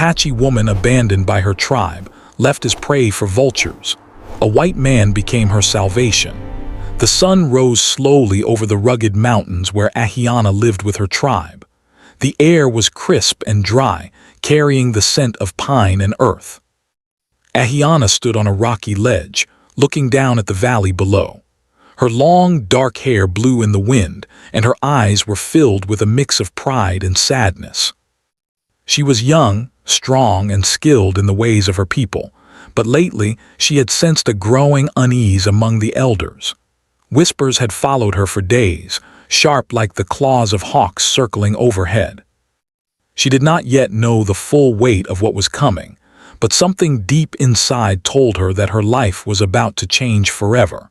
Apache woman abandoned by her tribe, left as prey for vultures. A white man became her salvation. The sun rose slowly over the rugged mountains where Ahiana lived with her tribe. The air was crisp and dry, carrying the scent of pine and earth. Ahiana stood on a rocky ledge, looking down at the valley below. Her long, dark hair blew in the wind, and her eyes were filled with a mix of pride and sadness. She was young, strong, and skilled in the ways of her people, but lately she had sensed a growing unease among the elders. Whispers had followed her for days, sharp like the claws of hawks circling overhead. She did not yet know the full weight of what was coming, but something deep inside told her that her life was about to change forever.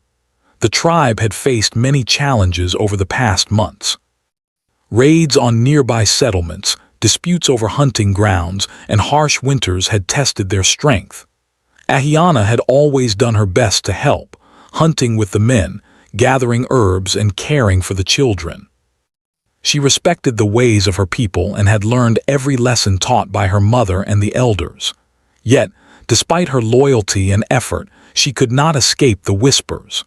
The tribe had faced many challenges over the past months. Raids on nearby settlements, disputes over hunting grounds, and harsh winters had tested their strength. Ahiana had always done her best to help, hunting with the men, gathering herbs, and caring for the children. She respected the ways of her people and had learned every lesson taught by her mother and the elders. Yet, despite her loyalty and effort, she could not escape the whispers.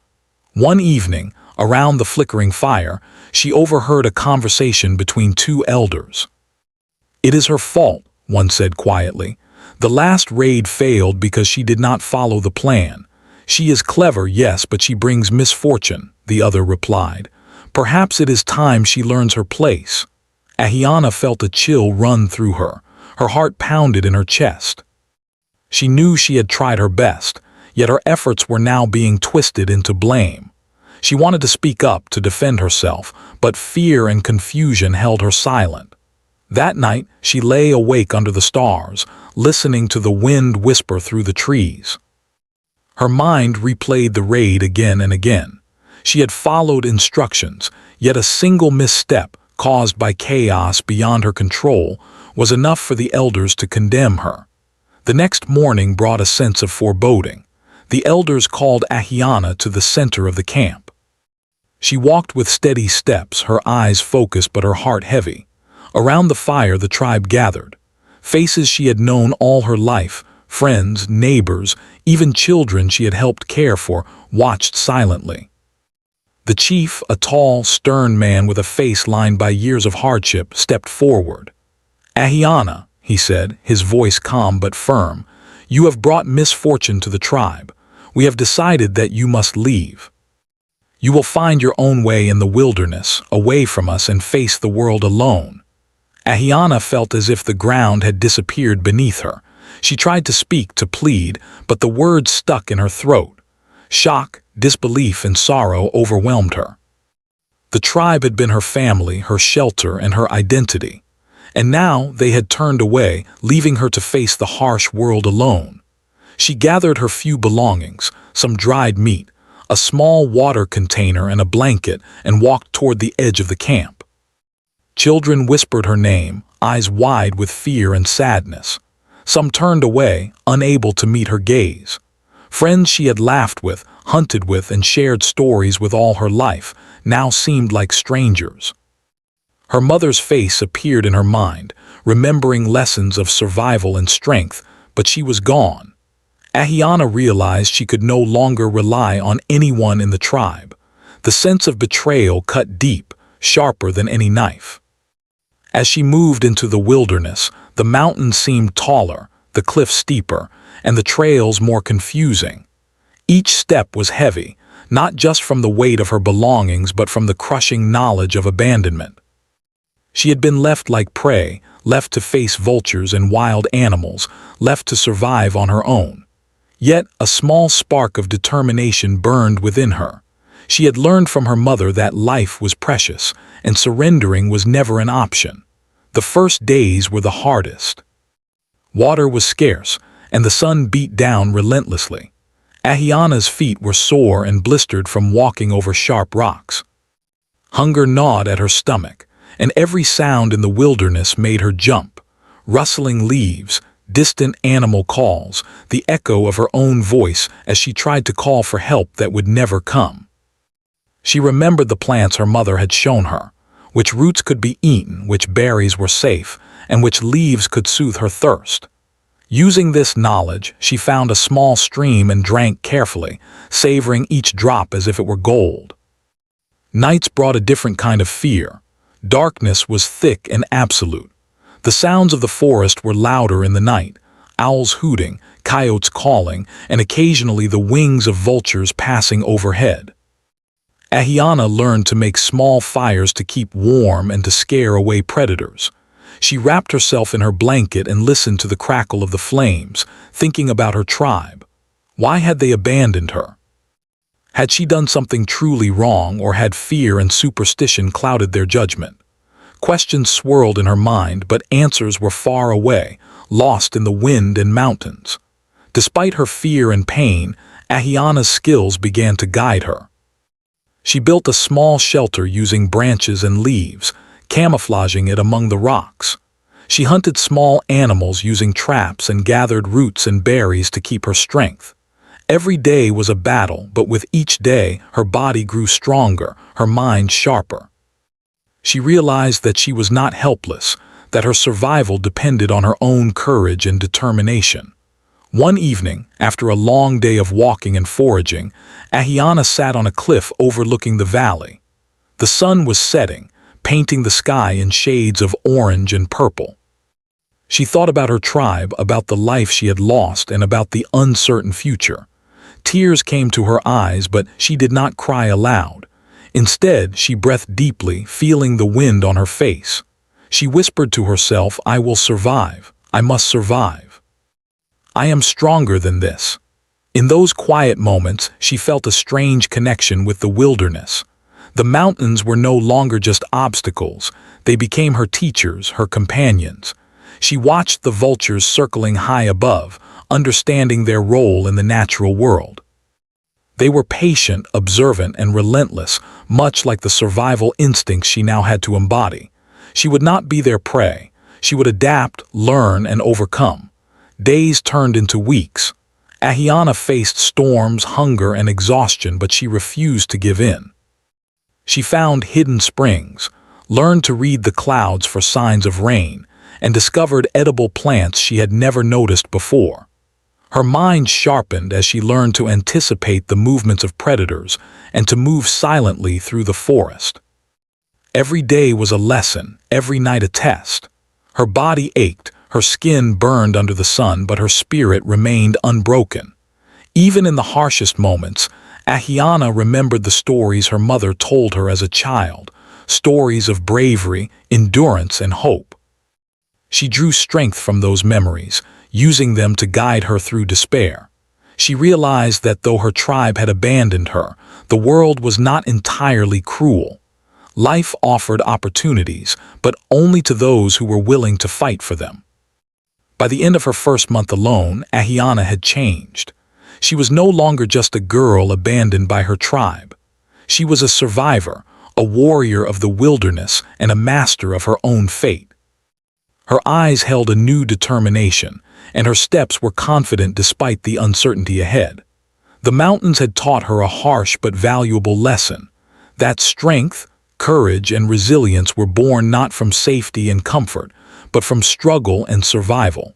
One evening, around the flickering fire, she overheard a conversation between two elders. "It is her fault," one said quietly. "The last raid failed because she did not follow the plan. She is clever, yes, but she brings misfortune," the other replied. "Perhaps it is time she learns her place." Ahiana felt a chill run through her. Her heart pounded in her chest. She knew she had tried her best, yet her efforts were now being twisted into blame. She wanted to speak up to defend herself, but fear and confusion held her silent. That night, she lay awake under the stars, listening to the wind whisper through the trees. Her mind replayed the raid again and again. She had followed instructions, yet a single misstep, caused by chaos beyond her control, was enough for the elders to condemn her. The next morning brought a sense of foreboding. The elders called Ahiana to the center of the camp. She walked with steady steps, her eyes focused but her heart heavy. Around the fire the tribe gathered. Faces she had known all her life, friends, neighbors, even children she had helped care for, watched silently. The chief, a tall, stern man with a face lined by years of hardship, stepped forward. "Ahiana," he said, his voice calm but firm, "you have brought misfortune to the tribe. We have decided that you must leave. You will find your own way in the wilderness, away from us, and face the world alone." Ahiana felt as if the ground had disappeared beneath her. She tried to speak, to plead, but the words stuck in her throat. Shock, disbelief, and sorrow overwhelmed her. The tribe had been her family, her shelter, and her identity. And now they had turned away, leaving her to face the harsh world alone. She gathered her few belongings, some dried meat, a small water container, and a blanket, and walked toward the edge of the camp. Children whispered her name, eyes wide with fear and sadness. Some turned away, unable to meet her gaze. Friends she had laughed with, hunted with, and shared stories with all her life now seemed like strangers. Her mother's face appeared in her mind, remembering lessons of survival and strength, but she was gone. Ahiana realized she could no longer rely on anyone in the tribe. The sense of betrayal cut deep, sharper than any knife. As she moved into the wilderness, the mountains seemed taller, the cliffs steeper, and the trails more confusing. Each step was heavy, not just from the weight of her belongings but from the crushing knowledge of abandonment. She had been left like prey, left to face vultures and wild animals, left to survive on her own. Yet a small spark of determination burned within her. She had learned from her mother that life was precious, and surrendering was never an option. The first days were the hardest. Water was scarce, and the sun beat down relentlessly. Ahiana's feet were sore and blistered from walking over sharp rocks. Hunger gnawed at her stomach, and every sound in the wilderness made her jump. Rustling leaves, distant animal calls, the echo of her own voice as she tried to call for help that would never come. She remembered the plants her mother had shown her, which roots could be eaten, which berries were safe, and which leaves could soothe her thirst. Using this knowledge, she found a small stream and drank carefully, savoring each drop as if it were gold. Nights brought a different kind of fear. Darkness was thick and absolute. The sounds of the forest were louder in the night, owls hooting, coyotes calling, and occasionally the wings of vultures passing overhead. Ahiana learned to make small fires to keep warm and to scare away predators. She wrapped herself in her blanket and listened to the crackle of the flames, thinking about her tribe. Why had they abandoned her? Had she done something truly wrong, or had fear and superstition clouded their judgment? Questions swirled in her mind, but answers were far away, lost in the wind and mountains. Despite her fear and pain, Ahiana's skills began to guide her. She built a small shelter using branches and leaves, camouflaging it among the rocks. She hunted small animals using traps and gathered roots and berries to keep her strength. Every day was a battle, but with each day, her body grew stronger, her mind sharper. She realized that she was not helpless, that her survival depended on her own courage and determination. One evening, after a long day of walking and foraging, Ahiana sat on a cliff overlooking the valley. The sun was setting, painting the sky in shades of orange and purple. She thought about her tribe, about the life she had lost, and about the uncertain future. Tears came to her eyes, but she did not cry aloud. Instead, she breathed deeply, feeling the wind on her face. She whispered to herself, "I will survive. I must survive. I am stronger than this." In those quiet moments, she felt a strange connection with the wilderness. The mountains were no longer just obstacles. They became her teachers, her companions. She watched the vultures circling high above, understanding their role in the natural world. They were patient, observant, and relentless, much like the survival instincts she now had to embody. She would not be their prey. She would adapt, learn, and overcome. Days turned into weeks. Ahiana faced storms, hunger, and exhaustion, but she refused to give in. She found hidden springs, learned to read the clouds for signs of rain, and discovered edible plants she had never noticed before. Her mind sharpened as she learned to anticipate the movements of predators and to move silently through the forest. Every day was a lesson, every night a test. Her body ached, her skin burned under the sun, but her spirit remained unbroken. Even in the harshest moments, Ahiana remembered the stories her mother told her as a child, stories of bravery, endurance, and hope. She drew strength from those memories, using them to guide her through despair. She realized that though her tribe had abandoned her, the world was not entirely cruel. Life offered opportunities, but only to those who were willing to fight for them. By the end of her first month alone, Ahiana had changed. She was no longer just a girl abandoned by her tribe. She was a survivor, a warrior of the wilderness, and a master of her own fate. Her eyes held a new determination, and her steps were confident despite the uncertainty ahead. The mountains had taught her a harsh but valuable lesson, that strength, courage, and resilience were born not from safety and comfort, but from struggle and survival.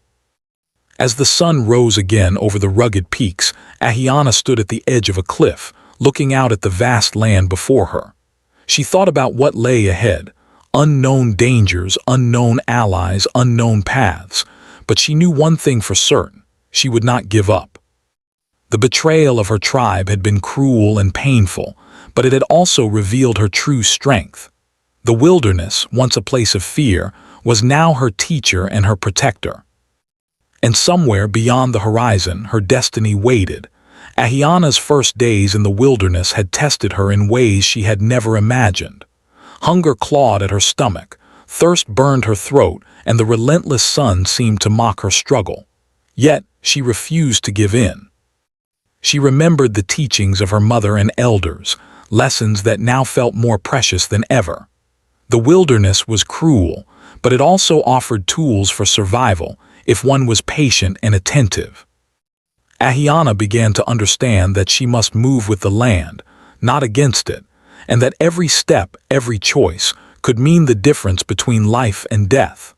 As the sun rose again over the rugged peaks, Ahiana stood at the edge of a cliff, looking out at the vast land before her. She thought about what lay ahead, unknown dangers, unknown allies, unknown paths, but she knew one thing for certain: she would not give up. The betrayal of her tribe had been cruel and painful, but it had also revealed her true strength. The wilderness, once a place of fear, was now her teacher and her protector. And somewhere beyond the horizon, her destiny waited. Ahiana's first days in the wilderness had tested her in ways she had never imagined. Hunger clawed at her stomach, thirst burned her throat, and the relentless sun seemed to mock her struggle. Yet, she refused to give in. She remembered the teachings of her mother and elders, lessons that now felt more precious than ever. The wilderness was cruel, but it also offered tools for survival if one was patient and attentive. Ahiana began to understand that she must move with the land, not against it, and that every step, every choice, could mean the difference between life and death.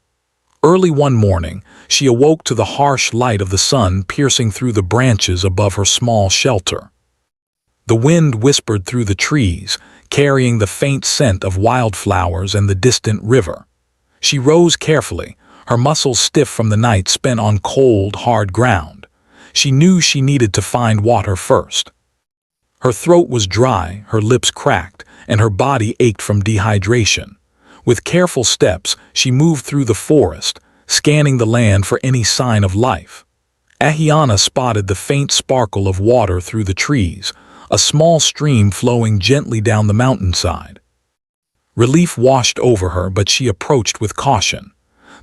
Early one morning, she awoke to the harsh light of the sun piercing through the branches above her small shelter. The wind whispered through the trees, carrying the faint scent of wildflowers and the distant river. She rose carefully, her muscles stiff from the night spent on cold, hard ground. She knew she needed to find water first. Her throat was dry, her lips cracked, and her body ached from dehydration. With careful steps, she moved through the forest, scanning the land for any sign of life. Ahiana spotted the faint sparkle of water through the trees, a small stream flowing gently down the mountainside. Relief washed over her, but she approached with caution.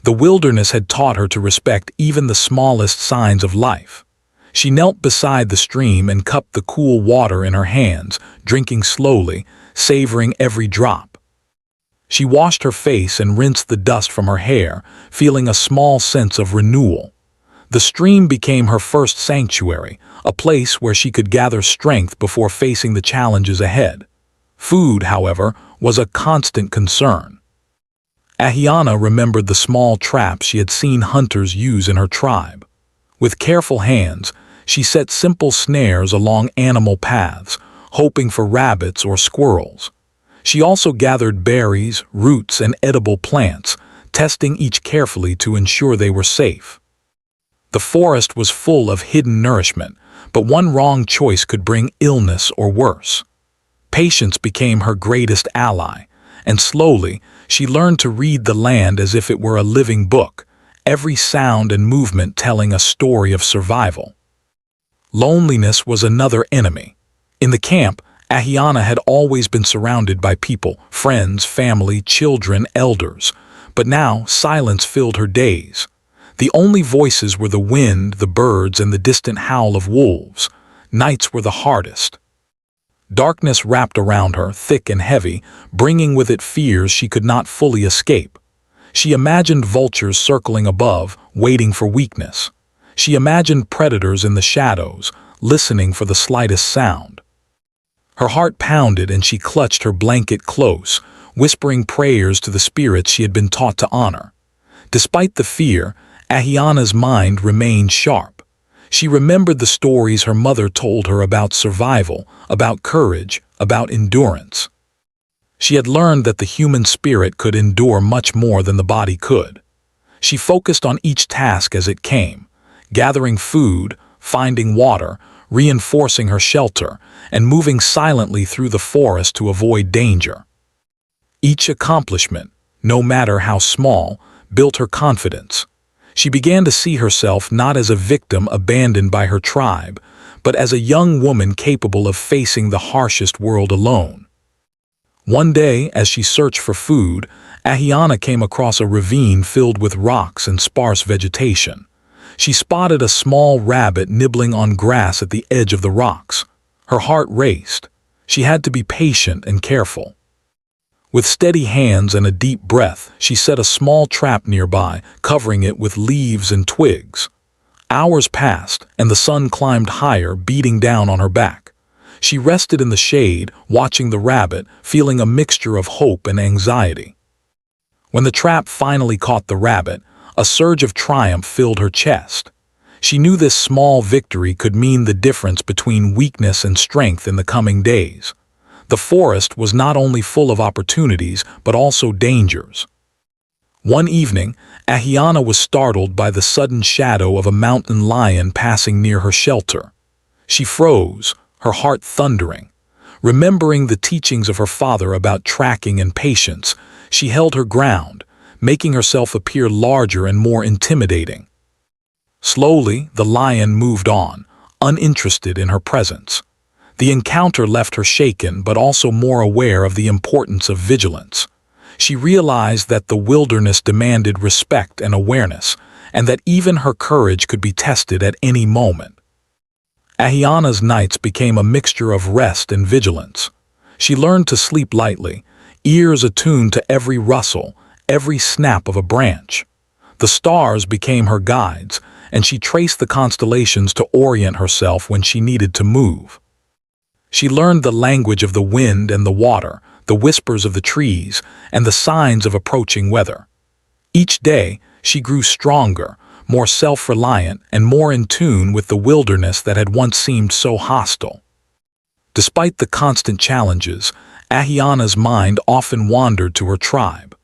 The wilderness had taught her to respect even the smallest signs of life. She knelt beside the stream and cupped the cool water in her hands, drinking slowly, savoring every drop. She washed her face and rinsed the dust from her hair, feeling a small sense of renewal. The stream became her first sanctuary, a place where she could gather strength before facing the challenges ahead. Food, however, was a constant concern. Ahiana remembered the small traps she had seen hunters use in her tribe. With careful hands, she set simple snares along animal paths, hoping for rabbits or squirrels. She also gathered berries, roots, and edible plants, testing each carefully to ensure they were safe. The forest was full of hidden nourishment, but one wrong choice could bring illness or worse. Patience became her greatest ally, and slowly she learned to read the land as if it were a living book, every sound and movement telling a story of survival. Loneliness was another enemy. In the camp, Ahiana had always been surrounded by people, friends, family, children, elders, but now silence filled her days. The only voices were the wind, the birds, and the distant howl of wolves. Nights were the hardest. Darkness wrapped around her, thick and heavy, bringing with it fears she could not fully escape. She imagined vultures circling above, waiting for weakness. She imagined predators in the shadows, listening for the slightest sound. Her heart pounded and she clutched her blanket close, whispering prayers to the spirits she had been taught to honor. Despite the fear, Ahiana's mind remained sharp. She remembered the stories her mother told her about survival, about courage, about endurance. She had learned that the human spirit could endure much more than the body could. She focused on each task as it came, gathering food, finding water, reinforcing her shelter, and moving silently through the forest to avoid danger. Each accomplishment, no matter how small, built her confidence. She began to see herself not as a victim abandoned by her tribe, but as a young woman capable of facing the harshest world alone. One day, as she searched for food, Ahiana came across a ravine filled with rocks and sparse vegetation. She spotted a small rabbit nibbling on grass at the edge of the rocks. Her heart raced. She had to be patient and careful. With steady hands and a deep breath, she set a small trap nearby, covering it with leaves and twigs. Hours passed, and the sun climbed higher, beating down on her back. She rested in the shade, watching the rabbit, feeling a mixture of hope and anxiety. When the trap finally caught the rabbit, a surge of triumph filled her chest. She knew this small victory could mean the difference between weakness and strength in the coming days. The forest was not only full of opportunities, but also dangers. One evening, Ahiana was startled by the sudden shadow of a mountain lion passing near her shelter. She froze, her heart thundering. Remembering the teachings of her father about tracking and patience, she held her ground, making herself appear larger and more intimidating. Slowly, the lion moved on, uninterested in her presence. The encounter left her shaken but also more aware of the importance of vigilance. She realized that the wilderness demanded respect and awareness, and that even her courage could be tested at any moment. Ahiana's nights became a mixture of rest and vigilance. She learned to sleep lightly, ears attuned to every rustle, every snap of a branch. The stars became her guides, and she traced the constellations to orient herself when she needed to move. She learned the language of the wind and the water, the whispers of the trees, and the signs of approaching weather. Each day, she grew stronger, more self-reliant, and more in tune with the wilderness that had once seemed so hostile. Despite the constant challenges, Ahiana's mind often wandered to her tribe.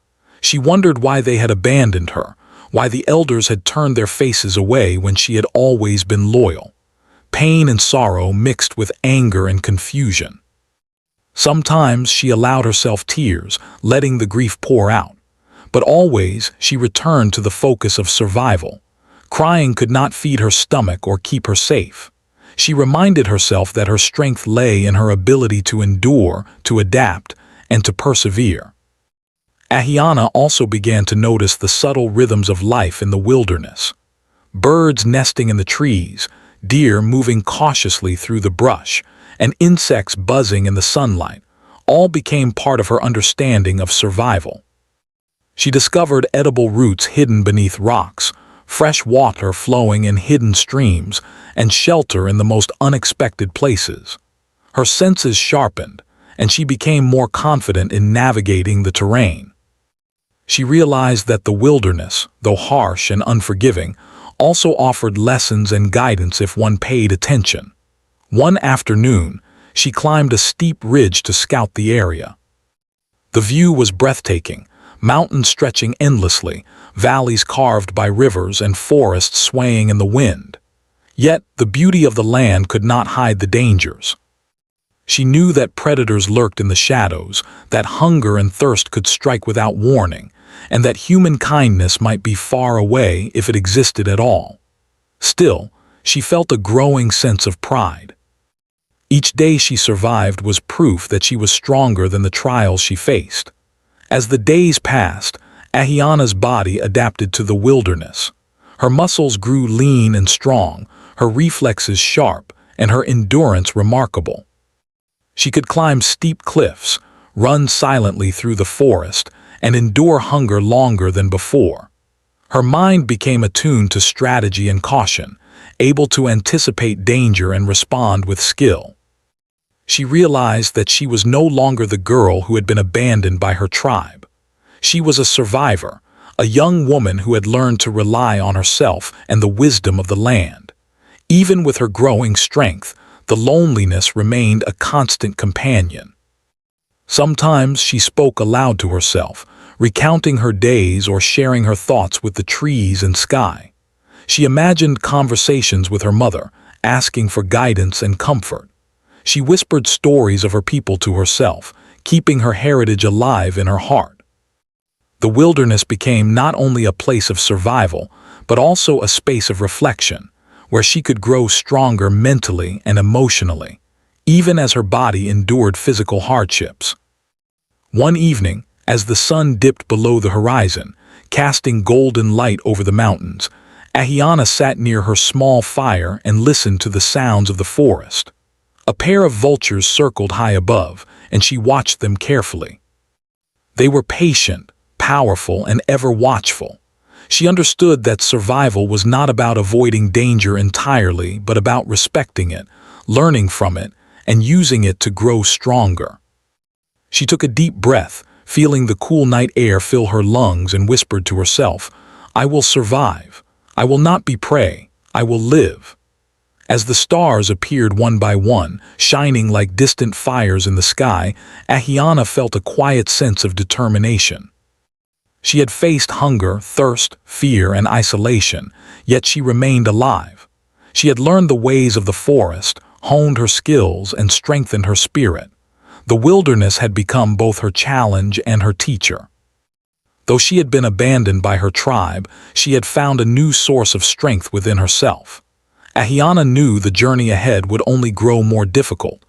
She wondered why they had abandoned her, why the elders had turned their faces away when she had always been loyal. Pain and sorrow mixed with anger and confusion. Sometimes she allowed herself tears, letting the grief pour out. But always she returned to the focus of survival. Crying could not feed her stomach or keep her safe. She reminded herself that her strength lay in her ability to endure, to adapt, and to persevere. Ahiana also began to notice the subtle rhythms of life in the wilderness. Birds nesting in the trees, deer moving cautiously through the brush, and insects buzzing in the sunlight, all became part of her understanding of survival. She discovered edible roots hidden beneath rocks, fresh water flowing in hidden streams, and shelter in the most unexpected places. Her senses sharpened, and she became more confident in navigating the terrain. She realized that the wilderness, though harsh and unforgiving, also offered lessons and guidance if one paid attention. One afternoon, she climbed a steep ridge to scout the area. The view was breathtaking, mountains stretching endlessly, valleys carved by rivers, and forests swaying in the wind. Yet, the beauty of the land could not hide the dangers. She knew that predators lurked in the shadows, that hunger and thirst could strike without warning, and that human kindness might be far away if it existed at all. Still, she felt a growing sense of pride. Each day she survived was proof that she was stronger than the trials she faced. As the days passed, Ahiana's body adapted to the wilderness. Her muscles grew lean and strong, her reflexes sharp, and her endurance remarkable. She could climb steep cliffs, run silently through the forest, and endure hunger longer than before. Her mind became attuned to strategy and caution, able to anticipate danger and respond with skill. She realized that she was no longer the girl who had been abandoned by her tribe. She was a survivor, a young woman who had learned to rely on herself and the wisdom of the land. Even with her growing strength, the loneliness remained a constant companion. Sometimes she spoke aloud to herself, recounting her days or sharing her thoughts with the trees and sky. She imagined conversations with her mother, asking for guidance and comfort. She whispered stories of her people to herself, keeping her heritage alive in her heart. The wilderness became not only a place of survival, but also a space of reflection, where she could grow stronger mentally and emotionally, even as her body endured physical hardships. One evening, as the sun dipped below the horizon, casting golden light over the mountains, Ahiana sat near her small fire and listened to the sounds of the forest. A pair of vultures circled high above, and she watched them carefully. They were patient, powerful, and ever watchful. She understood that survival was not about avoiding danger entirely, but about respecting it, learning from it, and using it to grow stronger. She took a deep breath, feeling the cool night air fill her lungs, and whispered to herself, "I will survive. I will not be prey. I will live." As the stars appeared one by one, shining like distant fires in the sky, Ahiana felt a quiet sense of determination. She had faced hunger, thirst, fear, and isolation, yet she remained alive. She had learned the ways of the forest, honed her skills, and strengthened her spirit. The wilderness had become both her challenge and her teacher. Though she had been abandoned by her tribe, she had found a new source of strength within herself. Ahiana knew the journey ahead would only grow more difficult.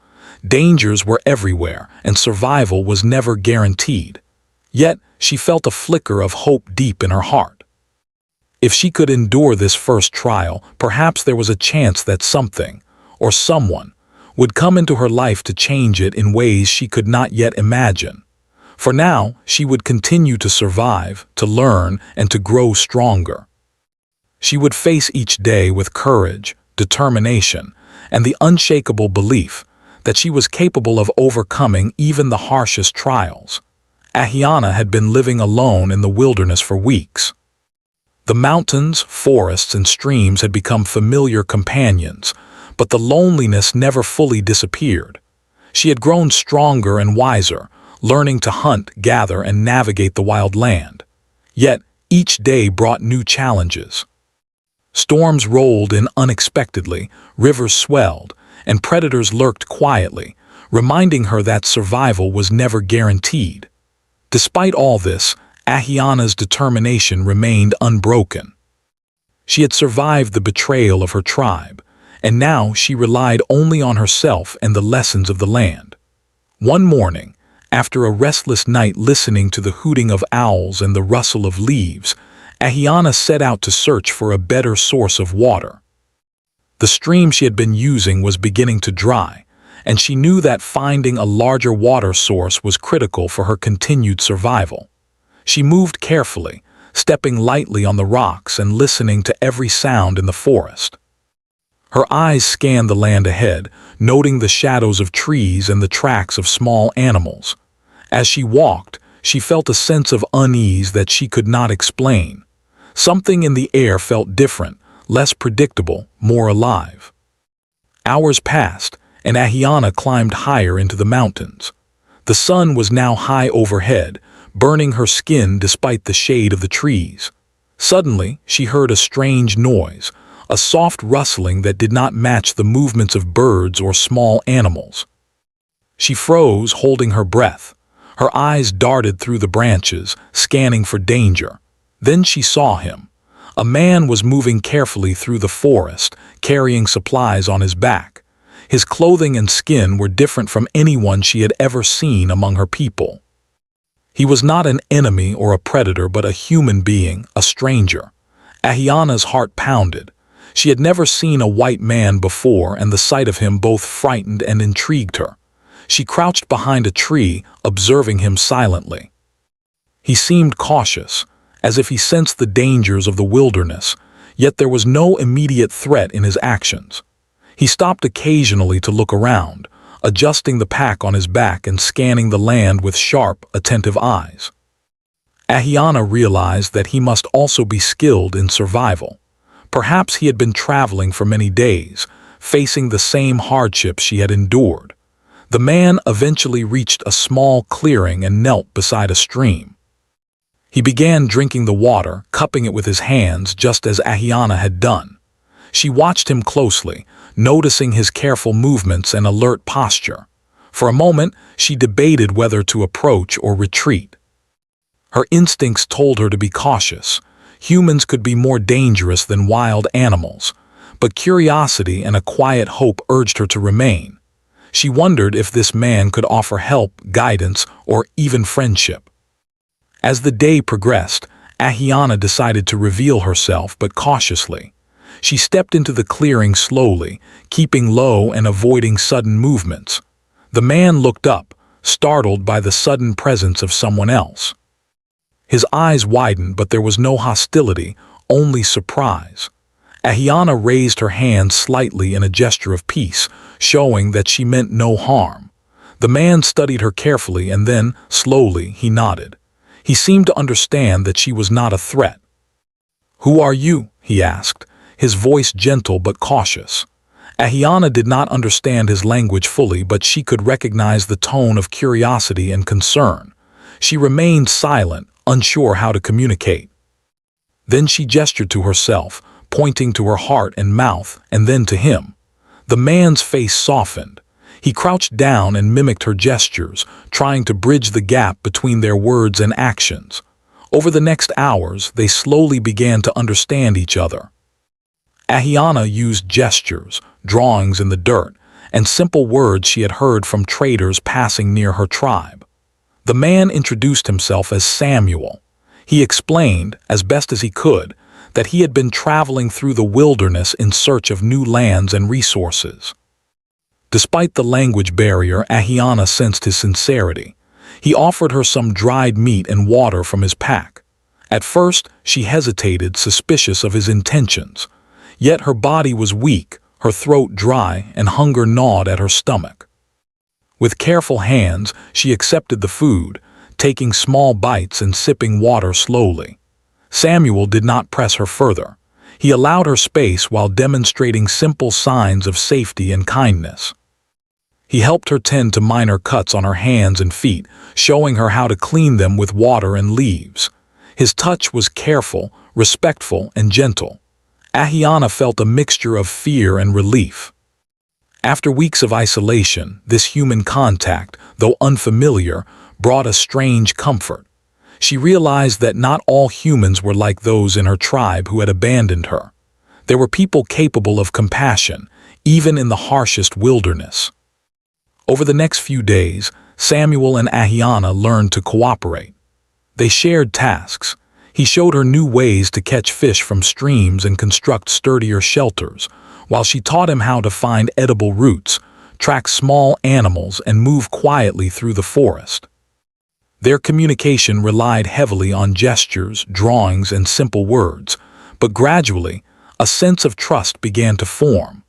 Dangers were everywhere, and survival was never guaranteed. Yet, she felt a flicker of hope deep in her heart. If she could endure this first trial, perhaps there was a chance that something, or someone, would come into her life to change it in ways she could not yet imagine. For now, she would continue to survive, to learn, and to grow stronger. She would face each day with courage, determination, and the unshakable belief that she was capable of overcoming even the harshest trials. Ahiana had been living alone in the wilderness for weeks. The mountains, forests, and streams had become familiar companions, but the loneliness never fully disappeared. She had grown stronger and wiser, learning to hunt, gather, and navigate the wild land. Yet, each day brought new challenges. Storms rolled in unexpectedly, rivers swelled, and predators lurked quietly, reminding her that survival was never guaranteed. Despite all this, Ahiana's determination remained unbroken. She had survived the betrayal of her tribe, and now she relied only on herself and the lessons of the land. One morning, after a restless night listening to the hooting of owls and the rustle of leaves, Ahiana set out to search for a better source of water. The stream she had been using was beginning to dry, and she knew that finding a larger water source was critical for her continued survival. She moved carefully, stepping lightly on the rocks and listening to every sound in the forest. Her eyes scanned the land ahead, noting the shadows of trees and the tracks of small animals. As she walked, she felt a sense of unease that she could not explain. Something in the air felt different, less predictable, more alive. Hours passed, and Ahiana climbed higher into the mountains. The sun was now high overhead, burning her skin despite the shade of the trees. Suddenly, she heard a strange noise, a soft rustling that did not match the movements of birds or small animals. She froze, holding her breath. Her eyes darted through the branches, scanning for danger. Then she saw him. A man was moving carefully through the forest, carrying supplies on his back. His clothing and skin were different from anyone she had ever seen among her people. He was not an enemy or a predator, but a human being, a stranger. Ahiana's heart pounded. She had never seen a white man before, and the sight of him both frightened and intrigued her. She crouched behind a tree, observing him silently. He seemed cautious, as if he sensed the dangers of the wilderness, yet there was no immediate threat in his actions. He stopped occasionally to look around, adjusting the pack on his back and scanning the land with sharp, attentive eyes. Ahiana realized that he must also be skilled in survival. Perhaps he had been traveling for many days, facing the same hardships she had endured. The man eventually reached a small clearing and knelt beside a stream. He began drinking the water, cupping it with his hands just as Ahiana had done. She watched him closely, noticing his careful movements and alert posture. For a moment, she debated whether to approach or retreat. Her instincts told her to be cautious. Humans could be more dangerous than wild animals, but curiosity and a quiet hope urged her to remain. She wondered if this man could offer help, guidance, or even friendship. As the day progressed, Ahiana decided to reveal herself, but cautiously. She stepped into the clearing slowly, keeping low and avoiding sudden movements. The man looked up, startled by the sudden presence of someone else. His eyes widened, but there was no hostility, only surprise. Ahiana raised her hand slightly in a gesture of peace, showing that she meant no harm. The man studied her carefully, and then, slowly, he nodded. He seemed to understand that she was not a threat. "Who are you?" he asked, his voice gentle but cautious. Ahiana did not understand his language fully, but she could recognize the tone of curiosity and concern. She remained silent, unsure how to communicate. Then she gestured to herself, pointing to her heart and mouth, and then to him. The man's face softened. He crouched down and mimicked her gestures, trying to bridge the gap between their words and actions. Over the next hours, they slowly began to understand each other. Ahiana used gestures, drawings in the dirt, and simple words she had heard from traders passing near her tribe. The man introduced himself as Samuel. He explained, as best as he could, that he had been traveling through the wilderness in search of new lands and resources. Despite the language barrier, Ahiana sensed his sincerity. He offered her some dried meat and water from his pack. At first, she hesitated, suspicious of his intentions. Yet her body was weak, her throat dry, and hunger gnawed at her stomach. With careful hands, she accepted the food, taking small bites and sipping water slowly. Samuel did not press her further. He allowed her space while demonstrating simple signs of safety and kindness. He helped her tend to minor cuts on her hands and feet, showing her how to clean them with water and leaves. His touch was careful, respectful, and gentle. Ahiana felt a mixture of fear and relief. After weeks of isolation, this human contact, though unfamiliar, brought a strange comfort. She realized that not all humans were like those in her tribe who had abandoned her. There were people capable of compassion, even in the harshest wilderness. Over the next few days, Samuel and Ahiana learned to cooperate. They shared tasks. He showed her new ways to catch fish from streams and construct sturdier shelters, while she taught him how to find edible roots, track small animals, and move quietly through the forest. Their communication relied heavily on gestures, drawings, and simple words, but gradually, a sense of trust began to form.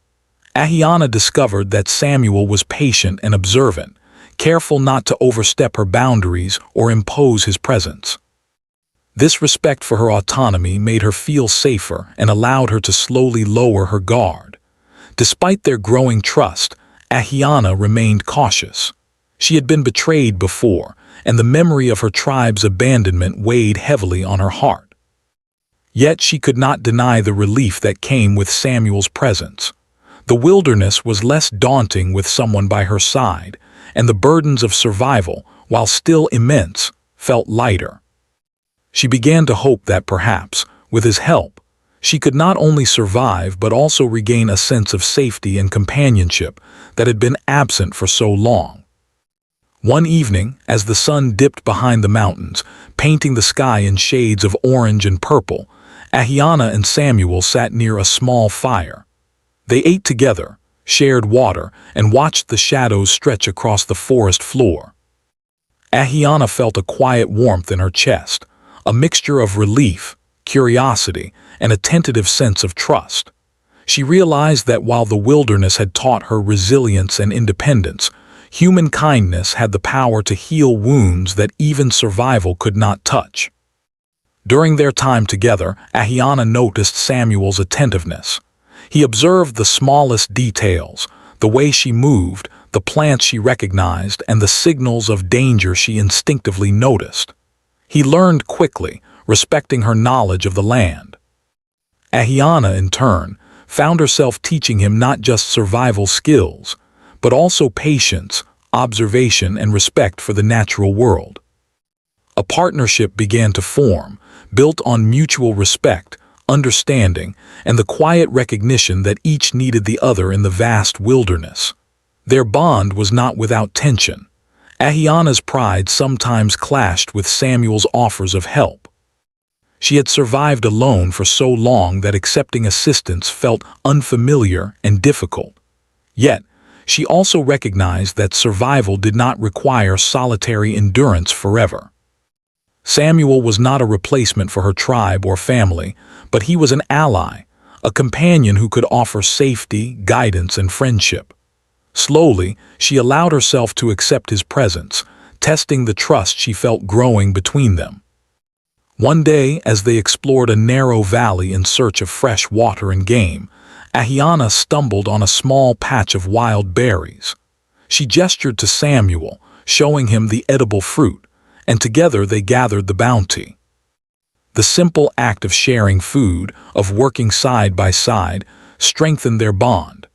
Ahiana discovered that Samuel was patient and observant, careful not to overstep her boundaries or impose his presence. This respect for her autonomy made her feel safer and allowed her to slowly lower her guard. Despite their growing trust, Ahiana remained cautious. She had been betrayed before, and the memory of her tribe's abandonment weighed heavily on her heart. Yet she could not deny the relief that came with Samuel's presence. The wilderness was less daunting with someone by her side, and the burdens of survival, while still immense, felt lighter. She began to hope that perhaps, with his help, she could not only survive but also regain a sense of safety and companionship that had been absent for so long. One evening, as the sun dipped behind the mountains, painting the sky in shades of orange and purple, Ahiana and Samuel sat near a small fire. They ate together, shared water, and watched the shadows stretch across the forest floor. Ahiana felt a quiet warmth in her chest, a mixture of relief, curiosity, and a tentative sense of trust. She realized that while the wilderness had taught her resilience and independence, human kindness had the power to heal wounds that even survival could not touch. During their time together, Ahiana noticed Samuel's attentiveness. He observed the smallest details, the way she moved, the plants she recognized, and the signals of danger she instinctively noticed. He learned quickly, respecting her knowledge of the land. Ahiana, in turn, found herself teaching him not just survival skills, but also patience, observation, and respect for the natural world. A partnership began to form, built on mutual respect, understanding, and the quiet recognition that each needed the other in the vast wilderness. Their bond was not without tension. Ahiana's pride sometimes clashed with Samuel's offers of help. She had survived alone for so long that accepting assistance felt unfamiliar and difficult. Yet, she also recognized that survival did not require solitary endurance forever. Samuel was not a replacement for her tribe or family, but he was an ally, a companion who could offer safety, guidance, and friendship. Slowly, she allowed herself to accept his presence, testing the trust she felt growing between them. One day, as they explored a narrow valley in search of fresh water and game, Ahiana stumbled on a small patch of wild berries. She gestured to Samuel, showing him the edible fruit, and together they gathered the bounty. The simple act of sharing food, of working side by side, strengthened their bond.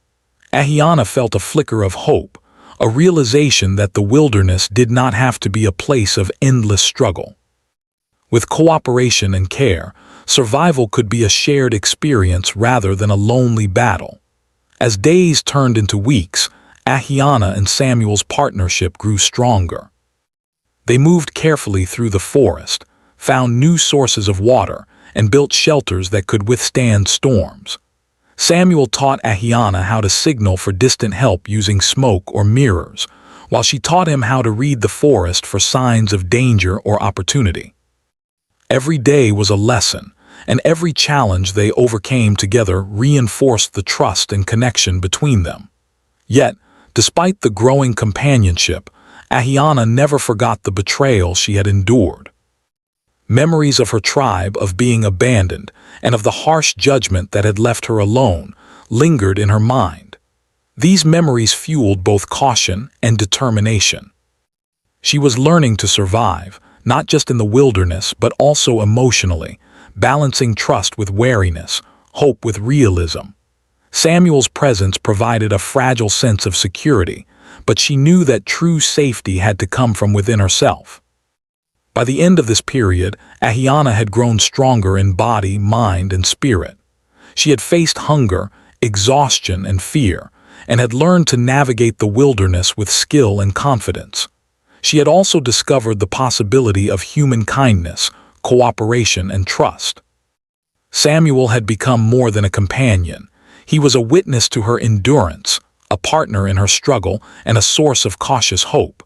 Ahiana felt a flicker of hope, a realization that the wilderness did not have to be a place of endless struggle. With cooperation and care, survival could be a shared experience rather than a lonely battle. As days turned into weeks, Ahiana and Samuel's partnership grew stronger. They moved carefully through the forest, found new sources of water, and built shelters that could withstand storms. Samuel taught Ahiana how to signal for distant help using smoke or mirrors, while she taught him how to read the forest for signs of danger or opportunity. Every day was a lesson, and every challenge they overcame together reinforced the trust and connection between them. Yet, despite the growing companionship, Ahiana never forgot the betrayal she had endured. Memories of her tribe, of being abandoned, and of the harsh judgment that had left her alone, lingered in her mind. These memories fueled both caution and determination. She was learning to survive, not just in the wilderness, but also emotionally, balancing trust with wariness, hope with realism. Samuel's presence provided a fragile sense of security, but she knew that true safety had to come from within herself. By the end of this period, Ahiana had grown stronger in body, mind, and spirit. She had faced hunger, exhaustion, and fear, and had learned to navigate the wilderness with skill and confidence. She had also discovered the possibility of human kindness, cooperation, and trust. Samuel had become more than a companion. He was a witness to her endurance, a partner in her struggle, and a source of cautious hope.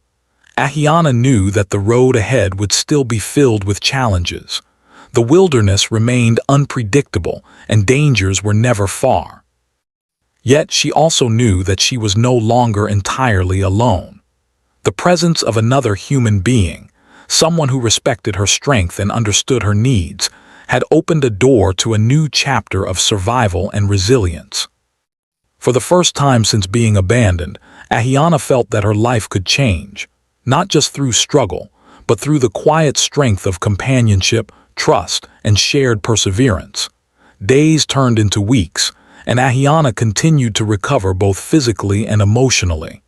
Ahiana knew that the road ahead would still be filled with challenges. The wilderness remained unpredictable, and dangers were never far. Yet she also knew that she was no longer entirely alone. The presence of another human being, someone who respected her strength and understood her needs, had opened a door to a new chapter of survival and resilience. For the first time since being abandoned, Ahiana felt that her life could change, not just through struggle, but through the quiet strength of companionship, trust, and shared perseverance. Days turned into weeks, and Ahiana continued to recover both physically and emotionally.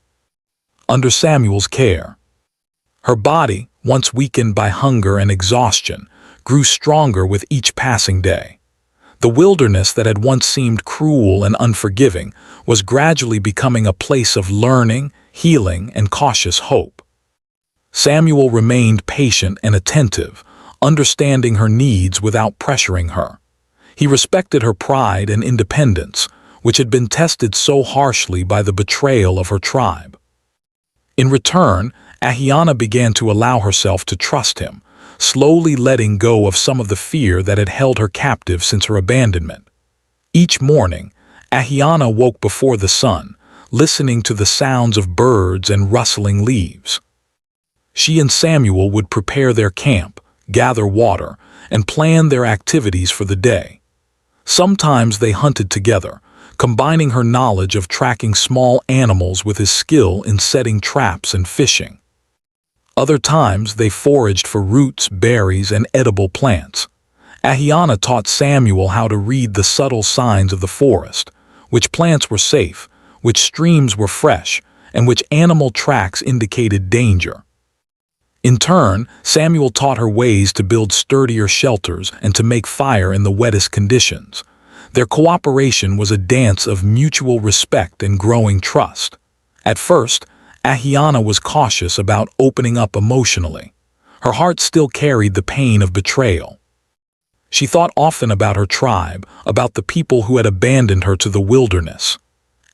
Under Samuel's care, her body, once weakened by hunger and exhaustion, grew stronger with each passing day. The wilderness that had once seemed cruel and unforgiving was gradually becoming a place of learning, healing, and cautious hope. Samuel remained patient and attentive, understanding her needs without pressuring her. He respected her pride and independence, which had been tested so harshly by the betrayal of her tribe. In return, Ahiana began to allow herself to trust him, slowly letting go of some of the fear that had held her captive since her abandonment. Each morning, Ahiana woke before the sun, listening to the sounds of birds and rustling leaves. She and Samuel would prepare their camp, gather water, and plan their activities for the day. Sometimes they hunted together, combining her knowledge of tracking small animals with his skill in setting traps and fishing. Other times they foraged for roots, berries, and edible plants. Ahiana taught Samuel how to read the subtle signs of the forest, which plants were safe, which streams were fresh, and which animal tracks indicated danger. In turn, Samuel taught her ways to build sturdier shelters and to make fire in the wettest conditions. Their cooperation was a dance of mutual respect and growing trust. At first, Ahiana was cautious about opening up emotionally. Her heart still carried the pain of betrayal. She thought often about her tribe, about the people who had abandoned her to the wilderness.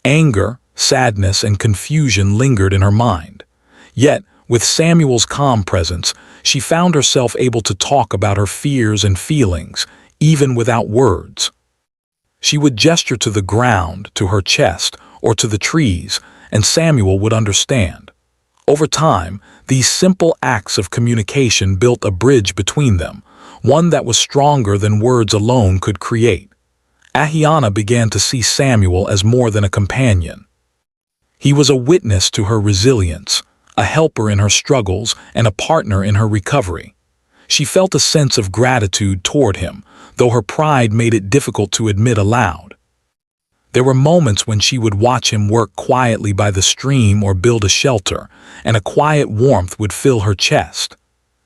Anger, sadness, and confusion lingered in her mind. Yet, with Samuel's calm presence, she found herself able to talk about her fears and feelings, even without words. She would gesture to the ground, to her chest, or to the trees, and Samuel would understand. Over time, these simple acts of communication built a bridge between them, one that was stronger than words alone could create. Ahiana began to see Samuel as more than a companion. He was a witness to her resilience, a helper in her struggles, and a partner in her recovery. She felt a sense of gratitude toward him, though her pride made it difficult to admit aloud. There were moments when she would watch him work quietly by the stream or build a shelter, and a quiet warmth would fill her chest.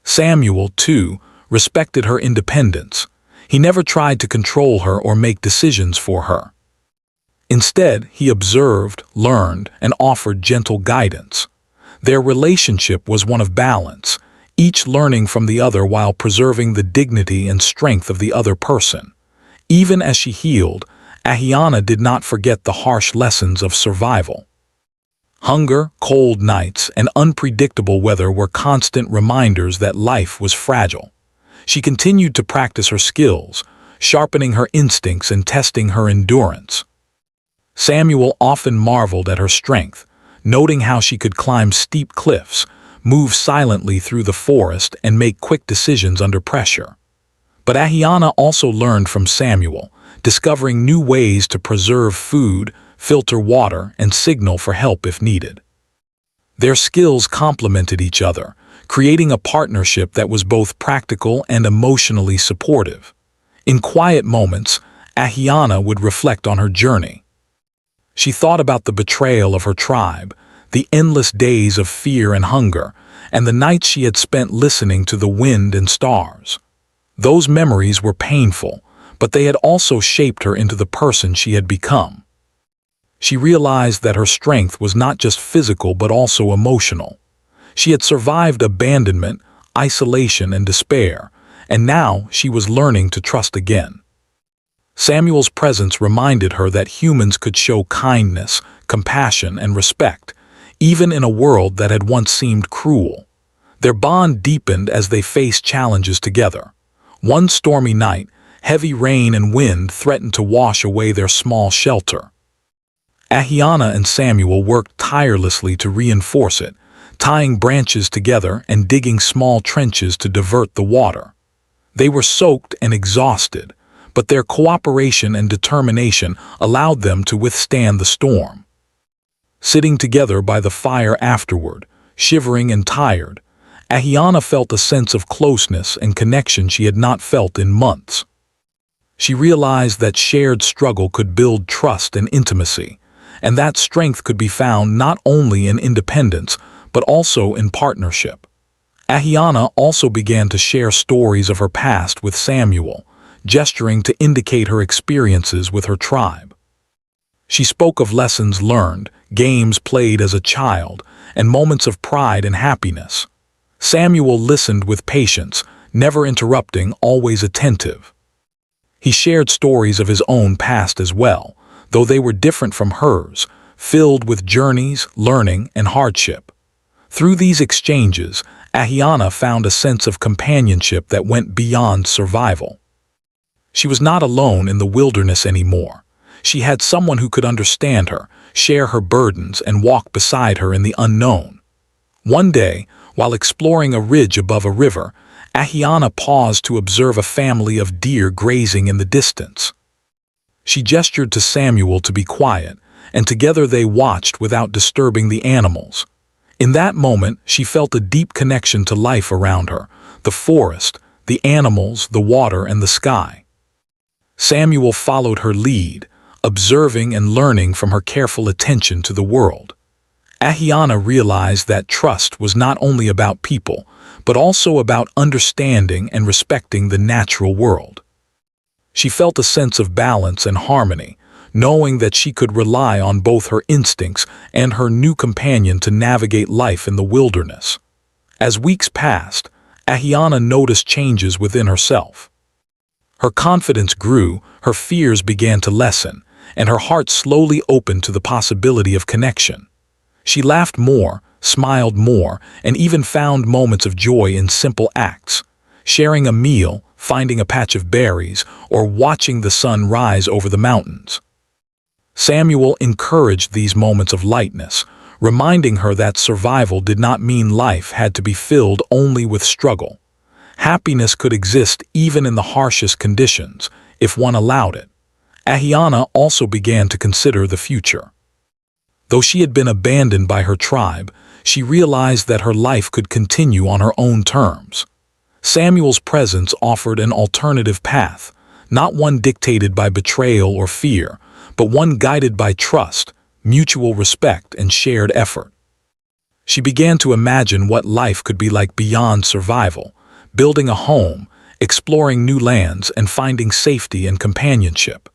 Samuel, too, respected her independence. He never tried to control her or make decisions for her. Instead, he observed, learned, and offered gentle guidance. Their relationship was one of balance, each learning from the other while preserving the dignity and strength of the other person. Even as she healed, Ahiana did not forget the harsh lessons of survival. Hunger, cold nights, and unpredictable weather were constant reminders that life was fragile. She continued to practice her skills, sharpening her instincts and testing her endurance. Samuel often marveled at her strength, noting how she could climb steep cliffs, move silently through the forest, and make quick decisions under pressure. But Ahiana also learned from Samuel, discovering new ways to preserve food, filter water, and signal for help if needed. Their skills complemented each other, creating a partnership that was both practical and emotionally supportive. In quiet moments, Ahiana would reflect on her journey. She thought about the betrayal of her tribe, the endless days of fear and hunger, and the nights she had spent listening to the wind and stars. Those memories were painful, but they had also shaped her into the person she had become. She realized that her strength was not just physical but also emotional. She had survived abandonment, isolation, and despair, and now she was learning to trust again. Samuel's presence reminded her that humans could show kindness, compassion, and respect, even in a world that had once seemed cruel. Their bond deepened as they faced challenges together. One stormy night, heavy rain and wind threatened to wash away their small shelter. Ahiana and Samuel worked tirelessly to reinforce it, tying branches together and digging small trenches to divert the water. They were soaked and exhausted, but their cooperation and determination allowed them to withstand the storm. Sitting together by the fire afterward, shivering and tired, Ahiana felt a sense of closeness and connection she had not felt in months. She realized that shared struggle could build trust and intimacy, and that strength could be found not only in independence, but also in partnership. Ahiana also began to share stories of her past with Samuel, gesturing to indicate her experiences with her tribe. She spoke of lessons learned, games played as a child, and moments of pride and happiness. Samuel listened with patience, never interrupting, always attentive. He shared stories of his own past as well, though they were different from hers, filled with journeys, learning, and hardship. Through these exchanges, Ahiana found a sense of companionship that went beyond survival. She was not alone in the wilderness anymore. She had someone who could understand her, share her burdens, and walk beside her in the unknown. One day, while exploring a ridge above a river, Ahiana paused to observe a family of deer grazing in the distance. She gestured to Samuel to be quiet, and together they watched without disturbing the animals. In that moment, she felt a deep connection to life around her, the forest, the animals, the water, and the sky. Samuel followed her lead, observing and learning from her careful attention to the world. Ahiana realized that trust was not only about people, but also about understanding and respecting the natural world. She felt a sense of balance and harmony, knowing that she could rely on both her instincts and her new companion to navigate life in the wilderness. As weeks passed, Ahiana noticed changes within herself. Her confidence grew, her fears began to lessen, and her heart slowly opened to the possibility of connection. She laughed more, smiled more, and even found moments of joy in simple acts. Sharing a meal, finding a patch of berries, or watching the sun rise over the mountains. Samuel encouraged these moments of lightness, reminding her that survival did not mean life had to be filled only with struggle. Happiness could exist even in the harshest conditions, if one allowed it. Ahiana also began to consider the future. Though she had been abandoned by her tribe, she realized that her life could continue on her own terms. Samuel's presence offered an alternative path, not one dictated by betrayal or fear, but one guided by trust, mutual respect, and shared effort. She began to imagine what life could be like beyond survival, building a home, exploring new lands, and finding safety and companionship.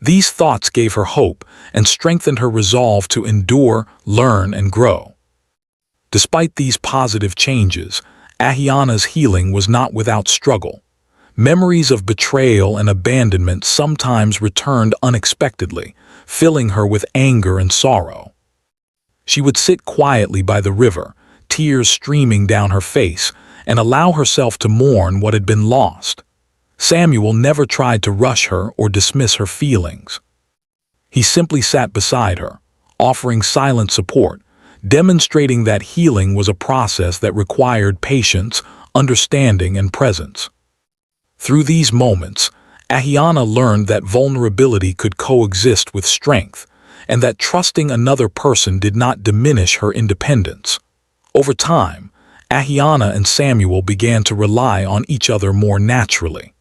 These thoughts gave her hope and strengthened her resolve to endure, learn, and grow. Despite these positive changes, Ahiana's healing was not without struggle. Memories of betrayal and abandonment sometimes returned unexpectedly, filling her with anger and sorrow. She would sit quietly by the river, tears streaming down her face, and allow herself to mourn what had been lost. Samuel never tried to rush her or dismiss her feelings. He simply sat beside her, offering silent support, demonstrating that healing was a process that required patience, understanding, and presence. Through these moments, Ahiana learned that vulnerability could coexist with strength, and that trusting another person did not diminish her independence. Over time, Ahiana and Samuel began to rely on each other more naturally.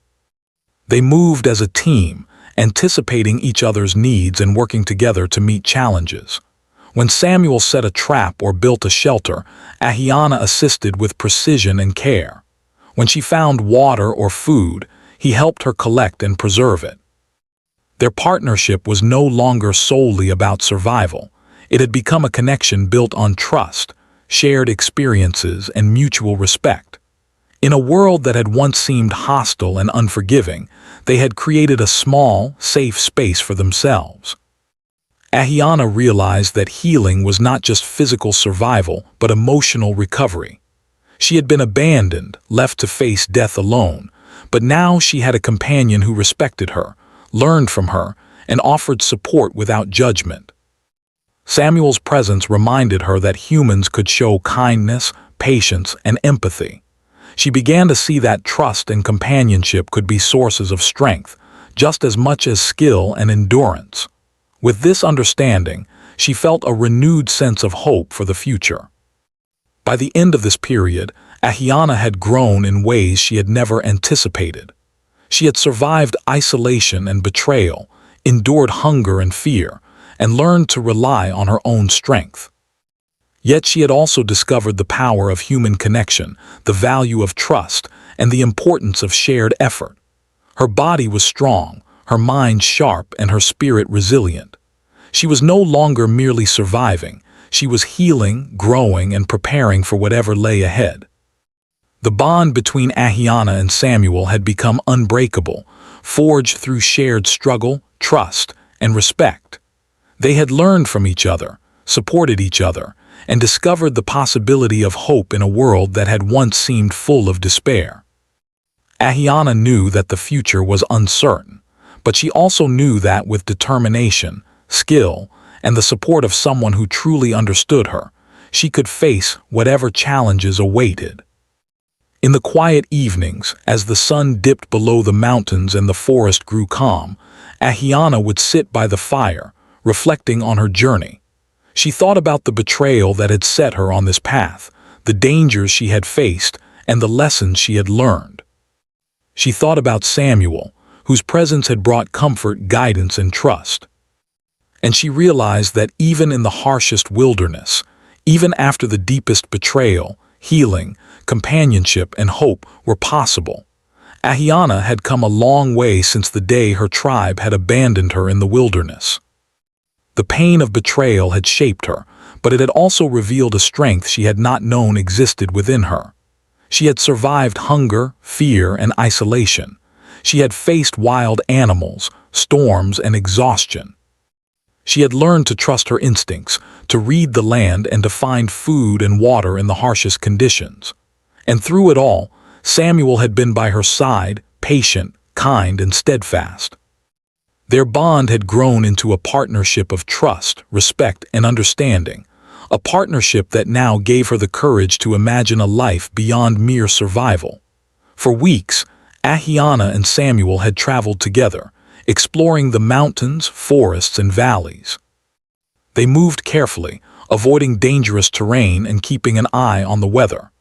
They moved as a team, anticipating each other's needs and working together to meet challenges. When Samuel set a trap or built a shelter, Ahiana assisted with precision and care. When she found water or food, he helped her collect and preserve it. Their partnership was no longer solely about survival. It had become a connection built on trust, shared experiences, and mutual respect. In a world that had once seemed hostile and unforgiving, they had created a small, safe space for themselves. Ahiana realized that healing was not just physical survival, but emotional recovery. She had been abandoned, left to face death alone, but now she had a companion who respected her, learned from her, and offered support without judgment. Samuel's presence reminded her that humans could show kindness, patience, and empathy. She began to see that trust and companionship could be sources of strength, just as much as skill and endurance. With this understanding, she felt a renewed sense of hope for the future. By the end of this period, Ahiana had grown in ways she had never anticipated. She had survived isolation and betrayal, endured hunger and fear, and learned to rely on her own strength. Yet she had also discovered the power of human connection, the value of trust, and the importance of shared effort. Her body was strong, her mind sharp, and her spirit resilient. She was no longer merely surviving. She was healing, growing, and preparing for whatever lay ahead. The bond between Ahiana and Samuel had become unbreakable, forged through shared struggle, trust, and respect. They had learned from each other, supported each other, and discovered the possibility of hope in a world that had once seemed full of despair. Ahiana knew that the future was uncertain, but she also knew that with determination, skill, and the support of someone who truly understood her, she could face whatever challenges awaited. In the quiet evenings, as the sun dipped below the mountains and the forest grew calm, Ahiana would sit by the fire, reflecting on her journey. She thought about the betrayal that had set her on this path, the dangers she had faced, and the lessons she had learned. She thought about Samuel, whose presence had brought comfort, guidance, and trust. And she realized that even in the harshest wilderness, even after the deepest betrayal, healing, companionship, and hope were possible. Ahiana had come a long way since the day her tribe had abandoned her in the wilderness. The pain of betrayal had shaped her, but it had also revealed a strength she had not known existed within her. She had survived hunger, fear, and isolation. She had faced wild animals, storms, and exhaustion. She had learned to trust her instincts, to read the land, and to find food and water in the harshest conditions. And through it all, Samuel had been by her side, patient, kind, and steadfast. Their bond had grown into a partnership of trust, respect, and understanding, a partnership that now gave her the courage to imagine a life beyond mere survival. For weeks, Ahiana and Samuel had traveled together, exploring the mountains, forests, and valleys. They moved carefully, avoiding dangerous terrain and keeping an eye on the weather.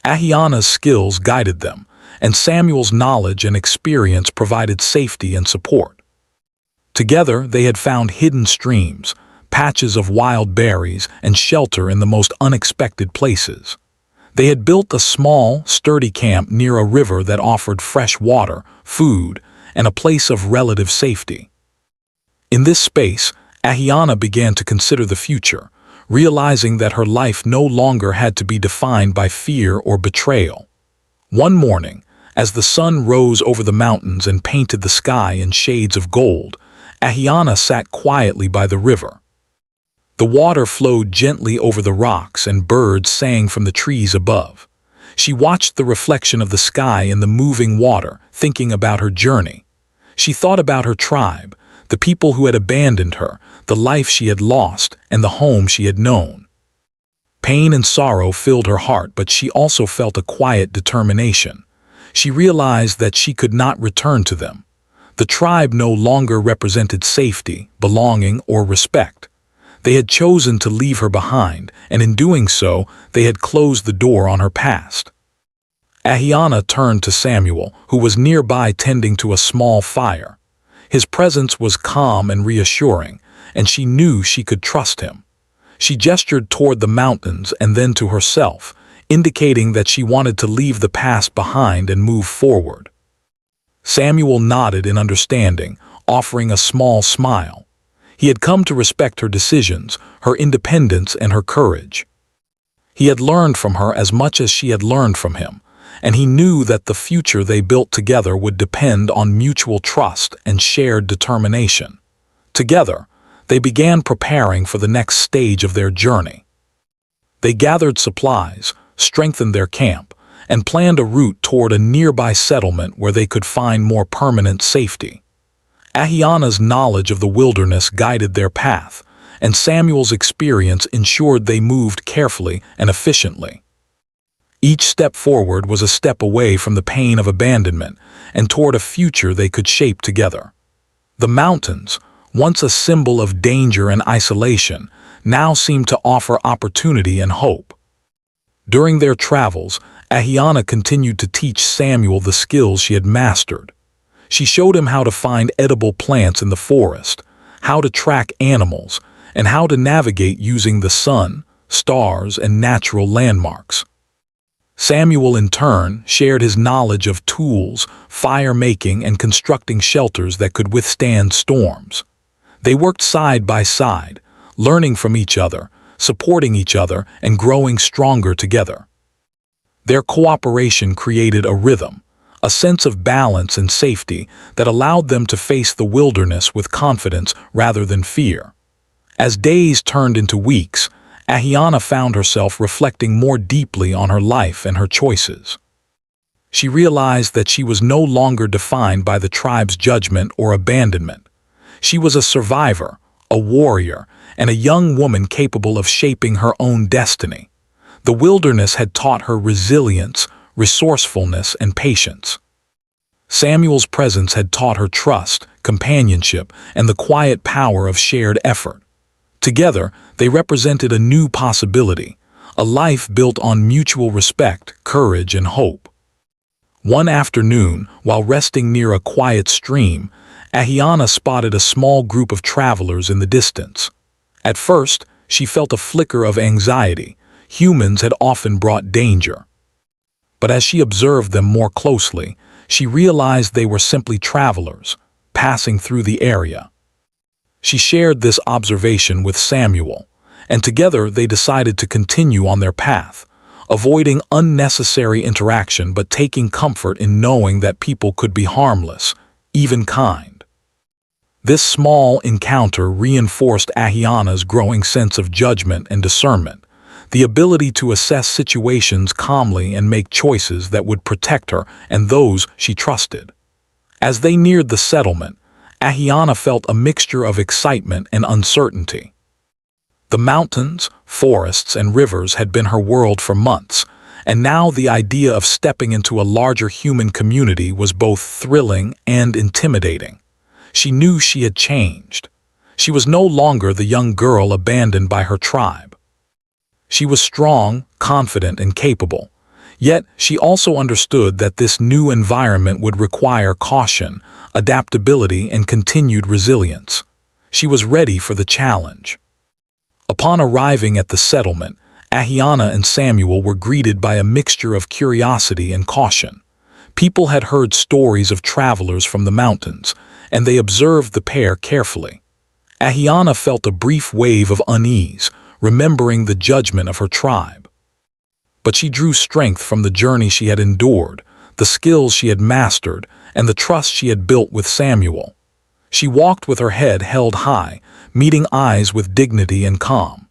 Ahiana's skills guided them, and Samuel's knowledge and experience provided safety and support. Together, they had found hidden streams, patches of wild berries, and shelter in the most unexpected places. They had built a small, sturdy camp near a river that offered fresh water, food, and a place of relative safety. In this space, Ahiana began to consider the future, realizing that her life no longer had to be defined by fear or betrayal. One morning, as the sun rose over the mountains and painted the sky in shades of gold, Ahiana sat quietly by the river. The water flowed gently over the rocks and birds sang from the trees above. She watched the reflection of the sky in the moving water, thinking about her journey. She thought about her tribe, the people who had abandoned her, the life she had lost, and the home she had known. Pain and sorrow filled her heart, but she also felt a quiet determination. She realized that she could not return to them. The tribe no longer represented safety, belonging, or respect. They had chosen to leave her behind, and in doing so, they had closed the door on her past. Ahiana turned to Samuel, who was nearby tending to a small fire. His presence was calm and reassuring, and she knew she could trust him. She gestured toward the mountains and then to herself, indicating that she wanted to leave the past behind and move forward. Samuel nodded in understanding, offering a small smile. He had come to respect her decisions, her independence, and her courage. He had learned from her as much as she had learned from him, and he knew that the future they built together would depend on mutual trust and shared determination. Together, they began preparing for the next stage of their journey. They gathered supplies, strengthened their camp, and planned a route toward a nearby settlement where they could find more permanent safety. Ahiana's knowledge of the wilderness guided their path, and Samuel's experience ensured they moved carefully and efficiently. Each step forward was a step away from the pain of abandonment and toward a future they could shape together. The mountains, once a symbol of danger and isolation, now seemed to offer opportunity and hope. During their travels, Ahiana continued to teach Samuel the skills she had mastered. She showed him how to find edible plants in the forest, how to track animals, and how to navigate using the sun, stars, and natural landmarks. Samuel, in turn, shared his knowledge of tools, fire-making, and constructing shelters that could withstand storms. They worked side by side, learning from each other, supporting each other, and growing stronger together. Their cooperation created a rhythm, a sense of balance and safety that allowed them to face the wilderness with confidence rather than fear. As days turned into weeks, Ahiana found herself reflecting more deeply on her life and her choices. She realized that she was no longer defined by the tribe's judgment or abandonment. She was a survivor, a warrior, and a young woman capable of shaping her own destiny. The wilderness had taught her resilience, resourcefulness, and patience. Samuel's presence had taught her trust, companionship, and the quiet power of shared effort. Together, they represented a new possibility, a life built on mutual respect, courage, and hope. One afternoon, while resting near a quiet stream, Ahiana spotted a small group of travelers in the distance. At first, she felt a flicker of anxiety. Humans had often brought danger. But as she observed them more closely, she realized they were simply travelers, passing through the area. She shared this observation with Samuel, and together they decided to continue on their path, avoiding unnecessary interaction but taking comfort in knowing that people could be harmless, even kind. This small encounter reinforced Ahiana's growing sense of judgment and discernment, the ability to assess situations calmly and make choices that would protect her and those she trusted. As they neared the settlement, Ahiana felt a mixture of excitement and uncertainty. The mountains, forests, and rivers had been her world for months, and now the idea of stepping into a larger human community was both thrilling and intimidating. She knew she had changed. She was no longer the young girl abandoned by her tribe. She was strong, confident, and capable. Yet, she also understood that this new environment would require caution, adaptability, and continued resilience. She was ready for the challenge. Upon arriving at the settlement, Ahiana and Samuel were greeted by a mixture of curiosity and caution. People had heard stories of travelers from the mountains, and they observed the pair carefully. Ahiana felt a brief wave of unease, remembering the judgment of her tribe. But she drew strength from the journey she had endured, the skills she had mastered, and the trust she had built with Samuel. She walked with her head held high, meeting eyes with dignity and calm.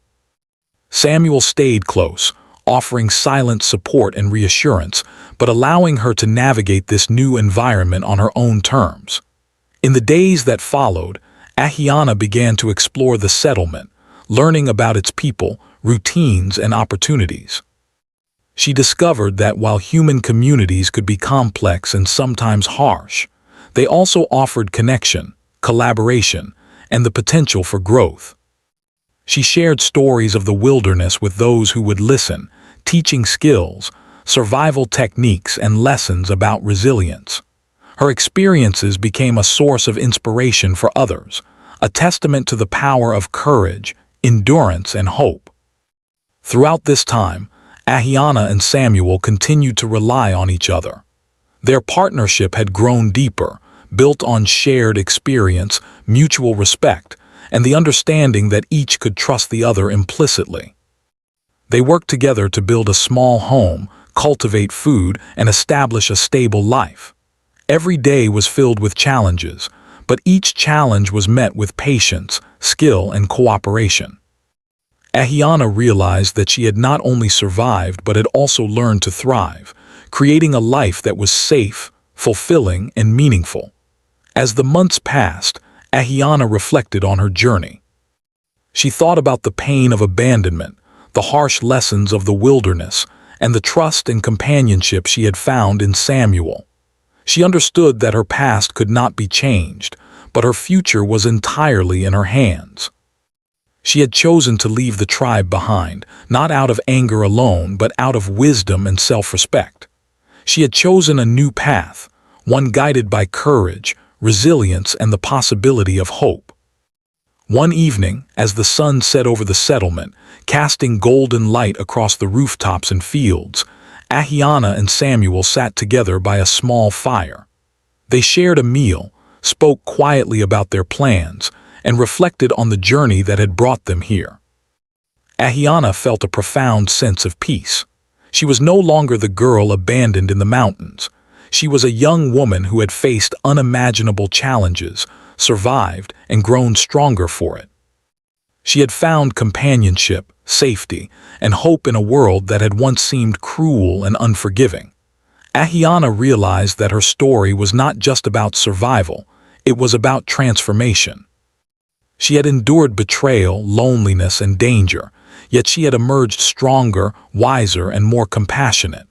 Samuel stayed close, offering silent support and reassurance, but allowing her to navigate this new environment on her own terms. In the days that followed, Ahiana began to explore the settlement, learning about its people, routines, and opportunities. She discovered that while human communities could be complex and sometimes harsh, they also offered connection, collaboration, and the potential for growth. She shared stories of the wilderness with those who would listen, teaching skills, survival techniques, and lessons about resilience. Her experiences became a source of inspiration for others, a testament to the power of courage, endurance, and hope. Throughout this time, Ahiana and Samuel continued to rely on each other. Their partnership had grown deeper, built on shared experience, mutual respect, and the understanding that each could trust the other implicitly. They worked together to build a small home, cultivate food, and establish a stable life. Every day was filled with challenges, but each challenge was met with patience, skill, and cooperation. Ahiana realized that she had not only survived but had also learned to thrive, creating a life that was safe, fulfilling, and meaningful. As the months passed, Ahiana reflected on her journey. She thought about the pain of abandonment, the harsh lessons of the wilderness, and the trust and companionship she had found in Samuel. She understood that her past could not be changed, but her future was entirely in her hands. She had chosen to leave the tribe behind, not out of anger alone, but out of wisdom and self-respect. She had chosen a new path, one guided by courage, resilience, and the possibility of hope. One evening, as the sun set over the settlement, casting golden light across the rooftops and fields, Ahiana and Samuel sat together by a small fire. They shared a meal, spoke quietly about their plans, and reflected on the journey that had brought them here. Ahiana felt a profound sense of peace. She was no longer the girl abandoned in the mountains. She was a young woman who had faced unimaginable challenges, survived, and grown stronger for it. She had found companionship, safety, and hope in a world that had once seemed cruel and unforgiving. Ahiana realized that her story was not just about survival, it was about transformation. She had endured betrayal, loneliness, and danger, yet she had emerged stronger, wiser, and more compassionate.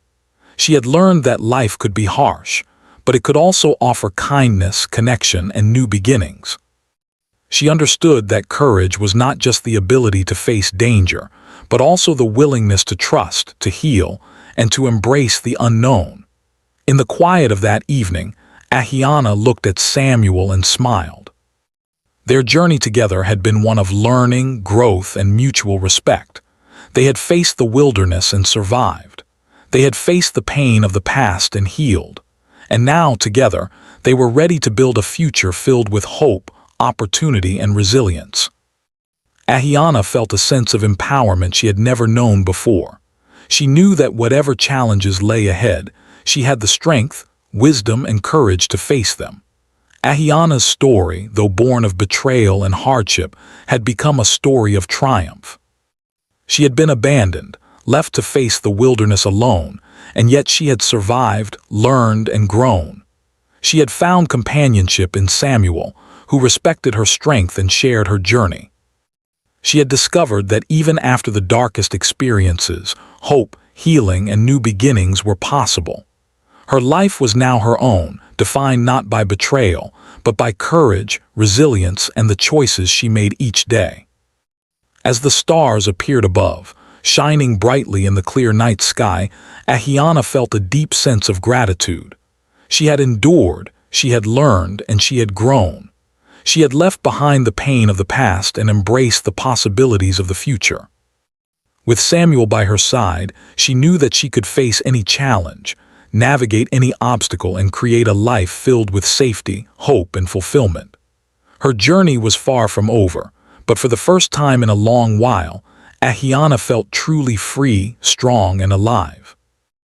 She had learned that life could be harsh, but it could also offer kindness, connection, and new beginnings. She understood that courage was not just the ability to face danger, but also the willingness to trust, to heal, and to embrace the unknown. In the quiet of that evening, Ahiana looked at Samuel and smiled. Their journey together had been one of learning, growth, and mutual respect. They had faced the wilderness and survived. They had faced the pain of the past and healed. And now, together, they were ready to build a future filled with hope, opportunity, and resilience. Ahiana felt a sense of empowerment she had never known before. She knew that whatever challenges lay ahead, she had the strength, wisdom, and courage to face them. Ahiana's story, though born of betrayal and hardship, had become a story of triumph. She had been abandoned, left to face the wilderness alone, and yet she had survived, learned, and grown. She had found companionship in Samuel, who respected her strength and shared her journey. She had discovered that even after the darkest experiences, hope, healing, and new beginnings were possible. Her life was now her own, defined not by betrayal, but by courage, resilience, and the choices she made each day. As the stars appeared above, shining brightly in the clear night sky, Ahiana felt a deep sense of gratitude. She had endured, she had learned, and she had grown. She had left behind the pain of the past and embraced the possibilities of the future. With Samuel by her side, she knew that she could face any challenge, navigate any obstacle, and create a life filled with safety, hope, and fulfillment. Her journey was far from over, but for the first time in a long while, Ahiana felt truly free, strong, and alive.